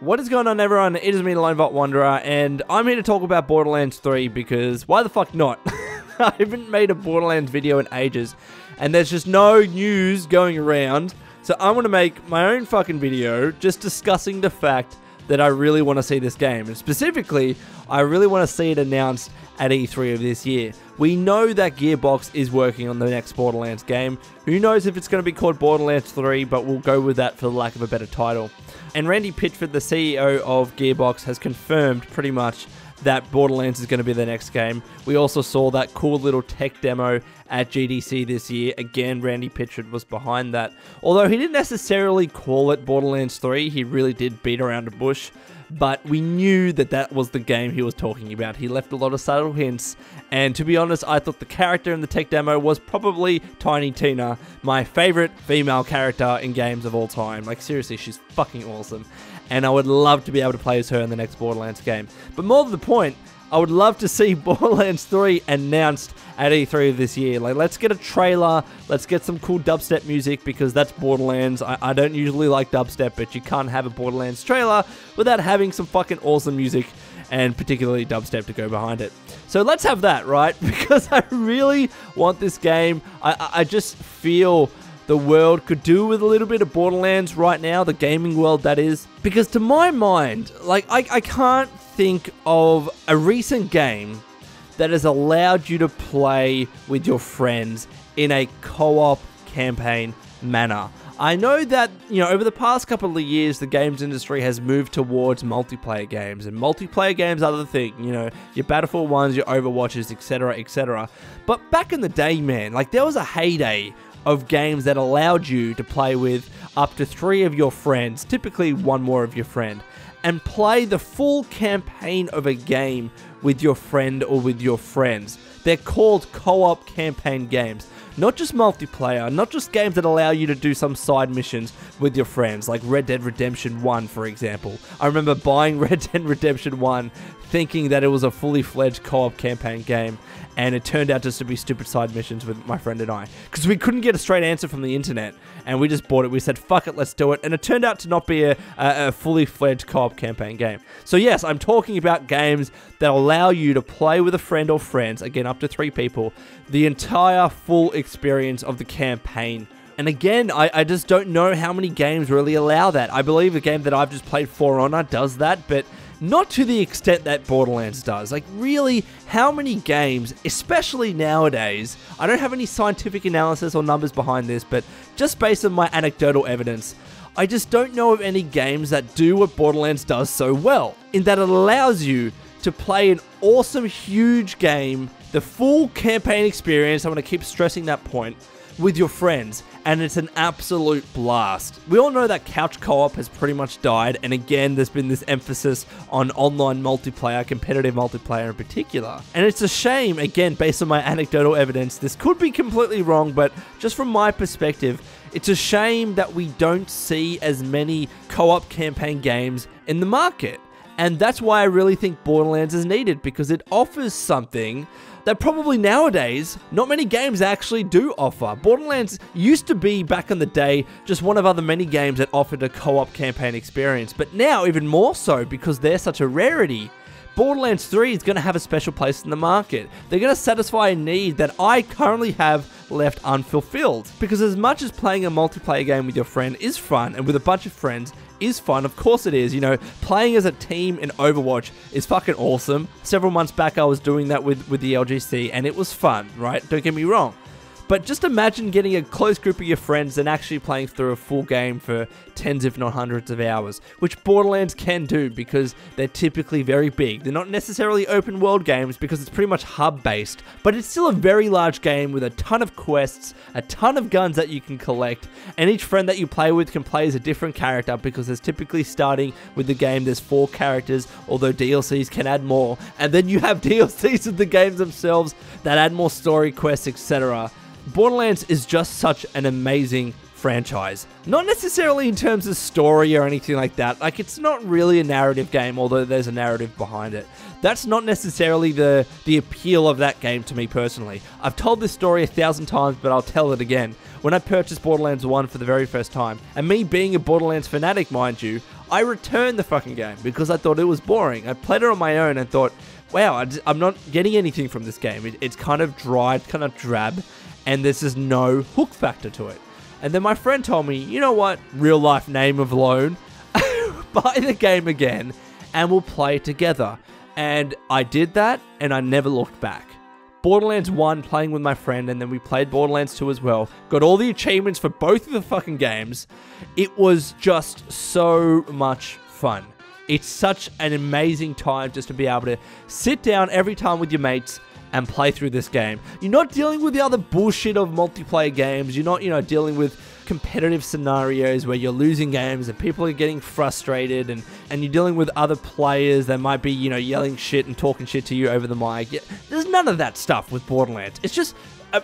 What is going on, everyone? It is me, the Lone Vault Wanderer, and I'm here to talk about Borderlands 3 because why the fuck not? I haven't made a Borderlands video in ages, and there's just no news going around, so I'm going to make my own fucking video just discussing the fact that I really want to see this game, and specifically, I really want to see it announced at E3 of this year. We know that Gearbox is working on the next Borderlands game. Who knows if it's going to be called Borderlands 3, but we'll go with that for the lack of a better title. And Randy Pitchford, the CEO of Gearbox, has confirmed pretty much that Borderlands is going to be the next game. We also saw that cool little tech demo at GDC this year. Again, Randy Pitchford was behind that. Although he didn't necessarily call it Borderlands 3, he really did beat around the bush. But we knew that that was the game he was talking about. He left a lot of subtle hints, and to be honest, I thought the character in the tech demo was probably Tiny Tina, my favorite female character in games of all time. Like, seriously, she's fucking awesome, and I would love to be able to play as her in the next Borderlands game. But more to the point, I would love to see Borderlands 3 announced at E3 of this year. Like, let's get a trailer, let's get some cool dubstep music, because that's Borderlands. I don't usually like dubstep, but you can't have a Borderlands trailer without having some fucking awesome music, and particularly dubstep to go behind it. So let's have that, right? Because I really want this game. I just feel the world could do with a little bit of Borderlands right now, the gaming world that is. Because to my mind, like, I can't think of a recent game that has allowed you to play with your friends in a co-op campaign manner. I know that, you know, over the past couple of years, the games industry has moved towards multiplayer games, and multiplayer games are the thing, you know, your Battlefield 1s, your Overwatches, etc., etc. But back in the day, man, like, there was a heyday of games that allowed you to play with up to 3 of your friends, typically 1 more of your friend, and play the full campaign of a game with your friend or with your friends. They're called co-op campaign games. Not just multiplayer, not just games that allow you to do some side missions with your friends, like Red Dead Redemption 1, for example. I remember buying Red Dead Redemption 1 thinking that it was a fully fledged co-op campaign game, and it turned out just to be stupid side missions with my friend and I. Because we couldn't get a straight answer from the internet, and we just bought it. We said, fuck it, let's do it. And it turned out to not be a fully fledged co-op campaign game. So yes, I'm talking about games that allow you to play with a friend or friends, again, up to 3 people, the entire full experience of the campaign. And again, I just don't know how many games really allow that. I believe the game that I've just played, For Honor, does that, but not to the extent that Borderlands does. Like, really, how many games, especially nowadays, I don't have any scientific analysis or numbers behind this, but just based on my anecdotal evidence, I just don't know of any games that do what Borderlands does so well, in that it allows you to play an awesome, huge game, the full campaign experience, I'm going to keep stressing that point, with your friends, and it's an absolute blast. We all know that couch co-op has pretty much died, and again, there's been this emphasis on online multiplayer, competitive multiplayer in particular. And it's a shame, again, based on my anecdotal evidence, this could be completely wrong, but just from my perspective, it's a shame that we don't see as many co-op campaign games in the market. And that's why I really think Borderlands is needed, because it offers something that probably nowadays not many games actually do offer. Borderlands used to be, back in the day, just one of other many games that offered a co-op campaign experience, but now even more so because they're such a rarity. Borderlands 3 is going to have a special place in the market. They're going to satisfy a need that I currently have left unfulfilled. Because as much as playing a multiplayer game with your friend is fun, and with a bunch of friends is fun, of course it is, you know, playing as a team in Overwatch is fucking awesome. Several months back I was doing that with the LGC, and it was fun, right? Don't get me wrong. But just imagine getting a close group of your friends and actually playing through a full game for tens if not hundreds of hours, which Borderlands can do because they're typically very big. They're not necessarily open world games because it's pretty much hub based, but it's still a very large game with a ton of quests, a ton of guns that you can collect, and each friend that you play with can play as a different character, because there's typically, starting with the game, there's 4 characters, although DLCs can add more, and then you have DLCs of the games themselves that add more story quests, etc. Borderlands is just such an amazing franchise. Not necessarily in terms of story or anything like that. Like, it's not really a narrative game, although there's a narrative behind it. That's not necessarily the appeal of that game to me personally. I've told this story 1,000 times, but I'll tell it again. when I purchased Borderlands 1 for the very first time, and me being a Borderlands fanatic, mind you, I returned the fucking game because I thought it was boring. I played it on my own and thought, wow, I'm not getting anything from this game. It's kind of dry, kind of drab, and there's just no hook factor to it. And then my friend told me, you know what, real life name of loan, buy the game again and we'll play together. And I did that and I never looked back. Borderlands 1 playing with my friend, and then we played Borderlands 2 as well. Got all the achievements for both of the fucking games. It was just so much fun. It's such an amazing time just to be able to sit down every time with your mates and play through this game. You're not dealing with the other bullshit of multiplayer games. You're not, dealing with competitive scenarios where you're losing games and people are getting frustrated, and you're dealing with other players that might be, yelling shit and talking shit to you over the mic. There's none of that stuff with Borderlands. It's just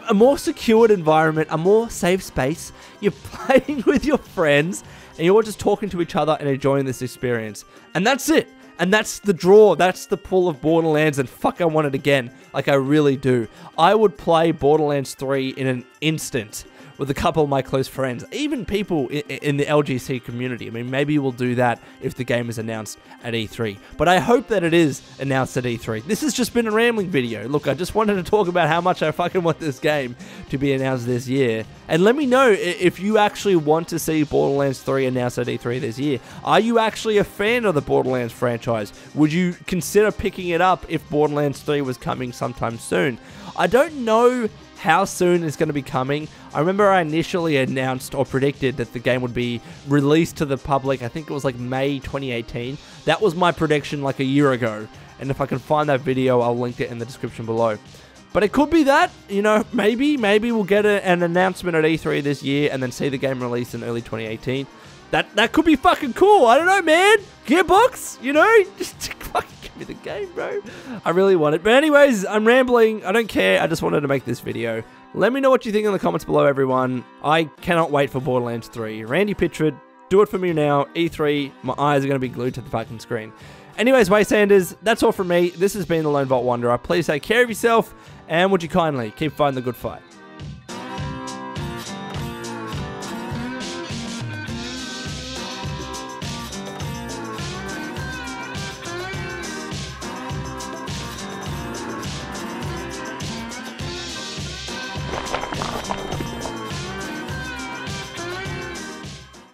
a more secured environment, a more safe space. You're playing with your friends and you're all just talking to each other and enjoying this experience. And that's it. And that's the draw, that's the pull of Borderlands, and fuck, I want it again. Like, I really do. I would play Borderlands 3 in an instant with a couple of my close friends, even people in the LGC community. I mean, maybe we'll do that if the game is announced at E3. But I hope that it is announced at E3. This has just been a rambling video. Look, I just wanted to talk about how much I fucking want this game to be announced this year. And let me know if you actually want to see Borderlands 3 announced at E3 this year. Are you actually a fan of the Borderlands franchise? Would you consider picking it up if Borderlands 3 was coming sometime soon? I don't know how soon it's going to be coming. I remember I initially announced or predicted that the game would be released to the public. I think it was like May 2018. That was my prediction like a year ago. And if I can find that video, I'll link it in the description below. But it could be that, maybe we'll get an announcement at E3 this year and then see the game released in early 2018. That could be fucking cool. I don't know, man. Gearbox, just fucking give me the game, bro. I really want it. But anyways, I'm rambling. I don't care. I just wanted to make this video. Let me know what you think in the comments below, everyone. I cannot wait for Borderlands 3. Randy Pitchford, do it for me now. E3, my eyes are going to be glued to the fucking screen. Anyways, Wastelanders, that's all from me. This has been the Lone Vault Wanderer. Please take care of yourself, and would you kindly keep fighting the good fight.